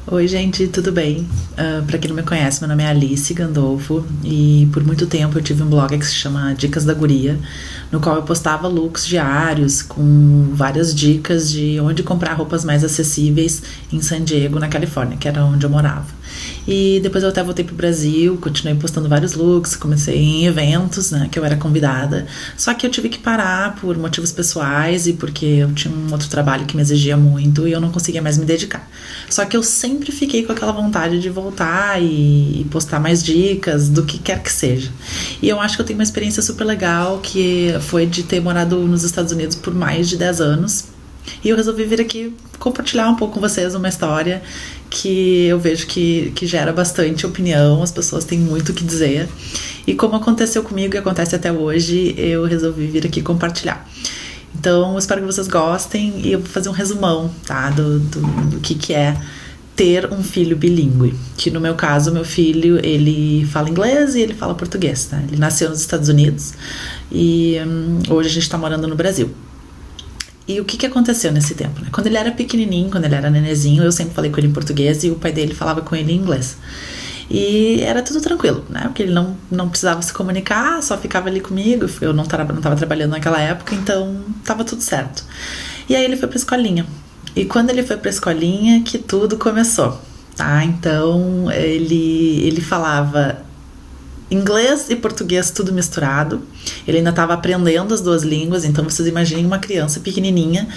Oi, gente, tudo bem? Pra quem não me conhece, meu nome é Alice Gandolfo e por muito tempo eu tive um blog que se chama Dicas da Guria, no qual eu postava looks diários com várias dicas de onde comprar roupas mais acessíveis em San Diego, na Califórnia, que era onde eu morava. E depois eu até voltei pro Brasil, continuei postando vários looks, comecei em eventos, né, que eu era convidada. Só que eu tive que parar por motivos pessoais e porque eu tinha um outro trabalho que me exigia muito e eu não conseguia mais me dedicar. Só que eu sempre fiquei com aquela vontade de voltar e postar mais dicas do que quer que seja. E eu acho que eu tenho uma experiência super legal que foi de ter morado nos Estados Unidos por mais de 10 anos. E eu resolvi vir aqui compartilhar um pouco com vocês uma história que eu vejo que gera bastante opinião, as pessoas têm muito o que dizer. E como aconteceu comigo e acontece até hoje, eu resolvi vir aqui compartilhar. Então, espero que vocês gostem e eu vou fazer um resumão, tá, do que é ter um filho bilíngue. Que no meu caso, meu filho, ele fala inglês e ele fala português, tá? Ele nasceu nos Estados Unidos e hoje a gente tá morando no Brasil. E o que aconteceu nesse tempo, né? Quando ele era pequenininho, quando ele era nenezinho, eu sempre falei com ele em português e o pai dele falava com ele em inglês. E era tudo tranquilo, né? Porque ele não precisava se comunicar, só ficava ali comigo. Eu não tava trabalhando naquela época, então tava tudo certo. E aí ele foi pra escolinha. E quando ele foi pra escolinha que tudo começou, tá? Então ele falava inglês e português tudo misturado. Ele ainda estava aprendendo as duas línguas, então vocês imaginem uma criança pequenininha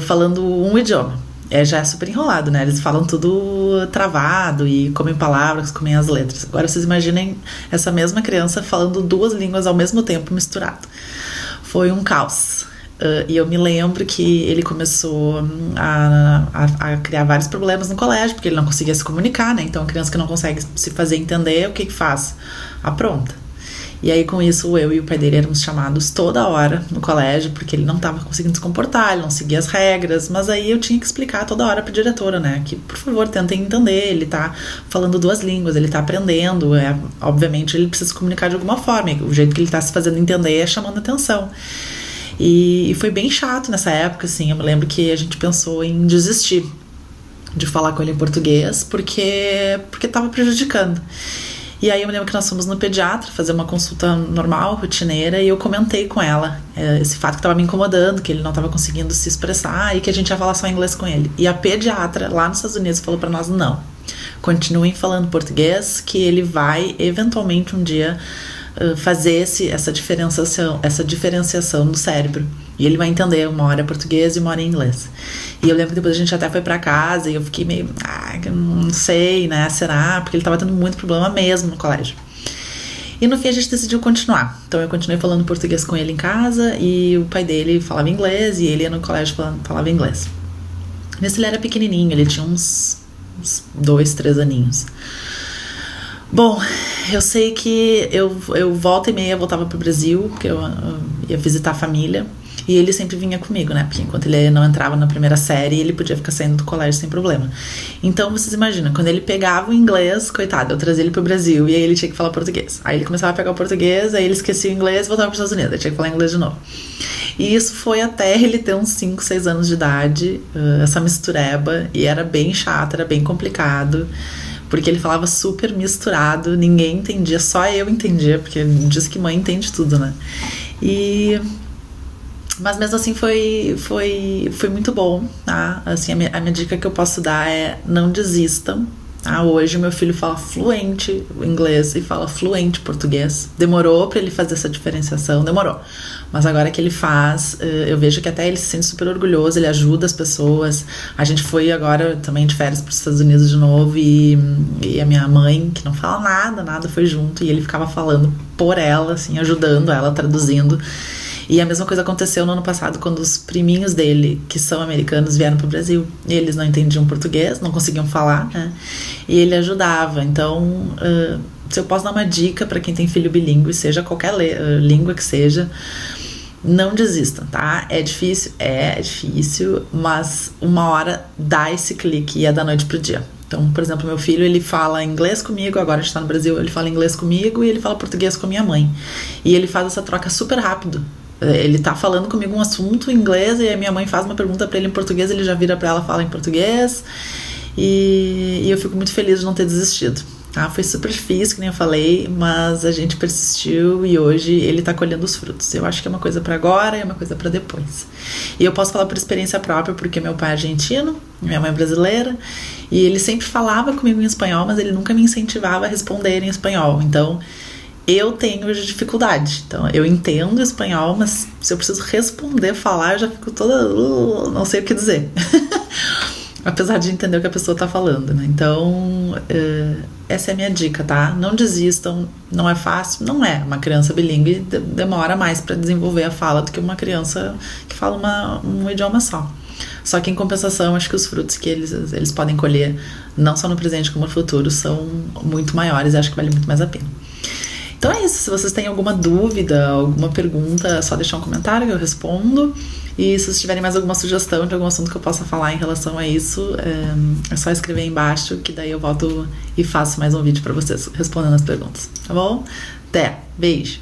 falando um idioma. Já é super enrolado, né? Eles falam tudo travado e comem palavras, comem as letras. Agora vocês imaginem essa mesma criança falando duas línguas ao mesmo tempo misturado. Foi um caos. E eu me lembro que ele começou a criar vários problemas no colégio, porque ele não conseguia se comunicar, né? Então, a criança que não consegue se fazer entender, o que faz? Apronta. E aí, com isso, eu e o pai dele éramos chamados toda hora no colégio, porque ele não estava conseguindo se comportar, ele não seguia as regras, mas aí eu tinha que explicar toda hora pra diretora, né? Que, por favor, tentem entender, ele tá falando duas línguas, ele tá aprendendo, obviamente ele precisa se comunicar de alguma forma, e o jeito que ele tá se fazendo entender é chamando atenção. E foi bem chato nessa época, assim. Eu me lembro que a gente pensou em desistir de falar com ele em português porque estava prejudicando. E aí eu me lembro que nós fomos no pediatra fazer uma consulta normal, rotineira, e eu comentei com ela esse fato que estava me incomodando, que ele não estava conseguindo se expressar e que a gente ia falar só inglês com ele. E a pediatra lá nos Estados Unidos falou para nós: não, continuem falando português, que ele vai eventualmente um dia fazer essa diferenciação no cérebro. E ele vai entender, uma hora é português e uma hora é inglês. E eu lembro que depois a gente até foi pra casa e eu fiquei meio, não sei, né, será? Porque ele tava tendo muito problema mesmo no colégio. E no fim a gente decidiu continuar. Então eu continuei falando português com ele em casa e o pai dele falava inglês e ele ia no colégio falava inglês. Nesse ele era pequenininho, ele tinha uns 2, 3 aninhos. Bom, eu sei que eu volta e meia voltava pro Brasil, porque eu ia visitar a família, e ele sempre vinha comigo, né? Porque enquanto ele não entrava na primeira série, ele podia ficar saindo do colégio sem problema. Então, vocês imaginam, quando ele pegava o inglês, coitado, eu trazia ele pro Brasil, e aí ele tinha que falar português. Aí ele começava a pegar o português, aí ele esquecia o inglês e voltava pros Estados Unidos, aí tinha que falar inglês de novo. E isso foi até ele ter uns 5, 6 anos de idade, essa mistureba, e era bem chato, era bem complicado, porque ele falava super misturado, ninguém entendia, só eu entendia, porque diz que mãe entende tudo, né? Mas mesmo assim foi muito bom, tá? Assim, a minha dica que eu posso dar é: não desistam, tá? Hoje o meu filho fala fluente inglês e fala fluente português. Demorou pra ele fazer essa diferenciação, demorou. Mas agora que ele faz, eu vejo que até ele se sente super orgulhoso, ele ajuda as pessoas. A gente foi agora também de férias para os Estados Unidos de novo e a minha mãe, que não fala nada, foi junto, e ele ficava falando por ela, assim, ajudando ela, traduzindo. E a mesma coisa aconteceu no ano passado, quando os priminhos dele, que são americanos, vieram pro Brasil. E eles não entendiam português, não conseguiam falar, né? E ele ajudava. Então, se eu posso dar uma dica para quem tem filho bilíngue, seja qualquer língua que seja, não desistam, tá? É difícil, mas uma hora dá esse clique e é da noite pro dia. Então, por exemplo, meu filho, ele fala inglês comigo, agora a gente tá no Brasil, ele fala inglês comigo e ele fala português com a minha mãe. E ele faz essa troca super rápido. Ele tá falando comigo um assunto em inglês e a minha mãe faz uma pergunta pra ele em português, ele já vira pra ela, fala em português. e eu fico muito feliz de não ter desistido. Tá? Foi super difícil, que nem eu falei, mas a gente persistiu e hoje ele tá colhendo os frutos. Eu acho que é uma coisa para agora e é uma coisa para depois. E eu posso falar por experiência própria, porque meu pai é argentino, minha mãe é brasileira, e ele sempre falava comigo em espanhol, mas ele nunca me incentivava a responder em espanhol. Então, eu tenho dificuldade. Então, eu entendo espanhol, mas se eu preciso responder, falar, eu já fico toda... não sei o que dizer. Apesar de entender o que a pessoa tá falando, né? Então, essa é a minha dica, tá? Não desistam, não é fácil, não é. Uma criança bilíngue demora mais para desenvolver a fala do que uma criança que fala um idioma só. Só que em compensação, acho que os frutos que eles podem colher, não só no presente como no futuro, são muito maiores e acho que vale muito mais a pena. Então é isso, se vocês têm alguma dúvida, alguma pergunta, é só deixar um comentário que eu respondo. E se vocês tiverem mais alguma sugestão de algum assunto que eu possa falar em relação a isso, é só escrever aí embaixo, que daí eu volto e faço mais um vídeo pra vocês respondendo as perguntas, tá bom? Até, beijo!